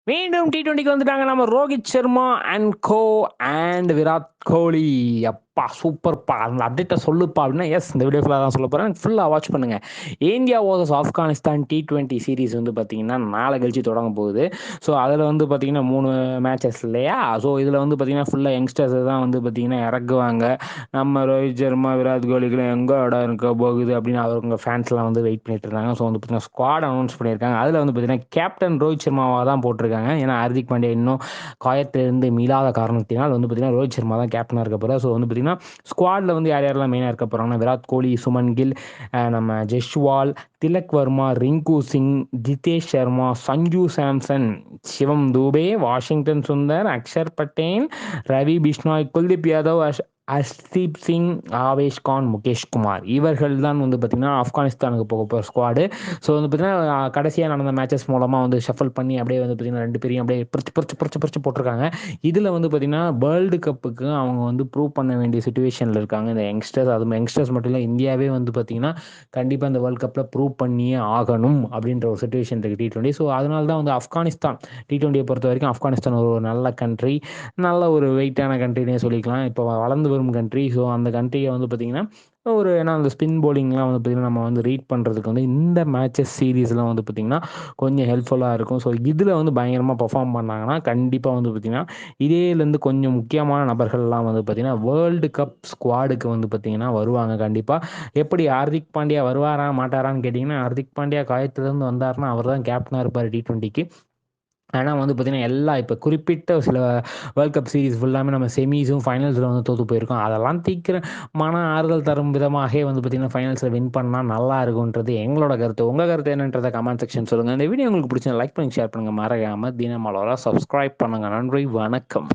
மீண்டும் T20க்கு வந்துட்டாங்க நம்ம Rohit Sharma and co and Virat Kohli. அப்பா சூப்பர்ப்பா, அந்த அப்டேட்டை சொல்லுப்பா அப்படின்னா எஸ், இந்த வீடியோ ஃபுல்லாக தான் சொல்ல போகிறேன். ஃபுல்லாக வாட்ச் பண்ணுங்க. India vs Afghanistan T20 series வந்து பார்த்தீங்கன்னா நாளை கழிச்சு தொடங்க போகுது. ஸோ அதில் வந்து பார்த்தீங்கன்னா 3 மேட்சஸ் இல்லையா? ஸோ இதில் வந்து பார்த்தீங்கன்னா ஃபுல்லாக யங்ஸ்டர்ஸ் தான் வந்து பார்த்தீங்கன்னா இறக்குவாங்க. நம்ம ரோஹித் சர்மா விராட் கோலிக்குலாம் எங்கே இடம் இருக்க போகுது அப்படின்னு அவங்க ஃபேன்ஸ்லாம் வந்து வெயிட் பண்ணிட்டு இருந்தாங்க. ஸோ வந்து பார்த்தீங்கன்னா ஸ்குவாட் அனௌன்ஸ் பண்ணியிருக்காங்க. அதில் வந்து பார்த்தீங்கன்னா கேப்டன் ரோஹித் சர்மாவாக தான் போட்டிருக்காங்க. ஏன்னா ஹார்திக் பாண்டியா இன்னும் காயத்திலிருந்து மீளாத காரணத்தினால் வந்து பார்த்தீங்கன்னா ரோஹித் சர்மா தான் கேப்டனாக இருக்க போகிறார். ஸோ வந்து பார்த்தீங்கன்னா ஸ்குவாடில் வந்து யார் யாரெல்லாம் மெயினாக இருக்க போகிறாங்கன்னா விராட் கோலி, சுமன் கில், நம்ம ஜெஷ்வால், திலக் வர்மா, ரிங்கு சிங், ஜிதேஷ் சர்மா, சஞ்சு சாம்சன், சிவம் தூபே, வாஷிங்டன் சுந்தர், அக்ஷர் பட்டேல், ரவி பிஷ்னாய், குல்தீப் யாதவ், ஹர்ஷ்தீப் சிங், ஆவேஷ் கான், முகேஷ் குமார், இவர்கள் தான் வந்து பார்த்தீங்கன்னா ஆப்கானிஸ்தானுக்கு போக போகிற ஸ்குவாடு. ஸோ வந்து பார்த்தீங்கன்னா கடைசியாக நடந்த மேட்சஸ் மூலமாக வந்து ஷஃபல் பண்ணி அப்படியே வந்து பார்த்தீங்கன்னா 2 பேரையும் அப்படியே பிரிச்சு போட்டிருக்காங்க. இதில் வந்து பார்த்தீங்கன்னா வேர்ல்டு கப்புக்கு அவங்க வந்து ப்ரூவ் பண்ண வேண்டிய சுச்சுவேஷனில் இருக்காங்க இந்த யங்ஸ்டர்ஸ். அது யங்ஸ்டர்ஸ் மட்டும் இல்லை, இந்தியாவே வந்து பார்த்தீங்கன்னா கண்டிப்பாக இந்த வேர்ல்டு கப்பில் ப்ரூவ் பண்ணியே ஆகணும் அப்படின்ற ஒரு சுச்சுவேஷன் இருக்குது T20. ஸோ அதனால தான் வந்து ஆப்கானிஸ்தான் T20யை பொறுத்த வரைக்கும் ஆப்கானிஸ்தான் ஒரு நல்ல கண்ட்ரி, நல்ல ஒரு வெயிட்டான கண்ட்ரினே சொல்லிக்கலாம். இப்போ வளர்ந்து வரும் கண்ட்ரி. ஸோ அந்த கண்ட்ரியை வந்து பார்த்திங்கன்னா ஒரு ஏன்னா அந்த ஸ்பின் போலிங்லாம் வந்து பார்த்திங்கன்னா நம்ம வந்து ரீட் பண்ணுறதுக்கு வந்து இந்த மேட்சஸ் சீரீஸ்லாம் வந்து பார்த்திங்கன்னா கொஞ்சம் ஹெல்ப்ஃபுல்லாக இருக்கும். ஸோ இதில் வந்து பயங்கரமாக பர்ஃபார்ம் பண்ணாங்கன்னா கண்டிப்பாக வந்து பார்த்திங்கன்னா இதேலேருந்து கொஞ்சம் முக்கியமான நபர்கள்லாம் வந்து பார்த்திங்கன்னா வேர்ல்டு கப் ஸ்குவாடுக்கு வந்து பார்த்திங்கன்னா வருவாங்க கண்டிப்பாக. எப்படி ஹார்திக் பாண்டியா வருவாரா மாட்டாரான்னு கேட்டிங்கன்னா, ஹார்திக் பாண்டியா காயத்துலேருந்து வந்தார்னா அவர் தான் கேப்டனாக இருப்பார் T20க்கு. ஆனால் வந்து பார்த்திங்கன்னா எல்லாம் இப்போ குறிப்பிட்ட சில வேர்ல்ட் கப் சீரிஸ் ஃபுல்லாமே நம்ம செமிஸும் ஃபைனல்ஸில் வந்து தோற்று போயிருக்கோம். அதெல்லாம் தீக்கிற மன ஆறுதல் தரும் விதமாக வந்து பார்த்திங்கன்னா ஃபைனல்ஸில் வின் பண்ணால் நல்லா இருக்குன்றது எங்களோட கருத்து. உங்கள் கருத்து என்னன்றதை கமெண்ட் செக்ஷன் சொல்லுங்கள். இந்த வீடியோ உங்களுக்கு பிடிச்சா லைக் பண்ணி ஷேர் பண்ணுங்கள். மறக்காமல் தினமலரை சப்ஸ்கிரைப் பண்ணுங்கள். நன்றி, வணக்கம்.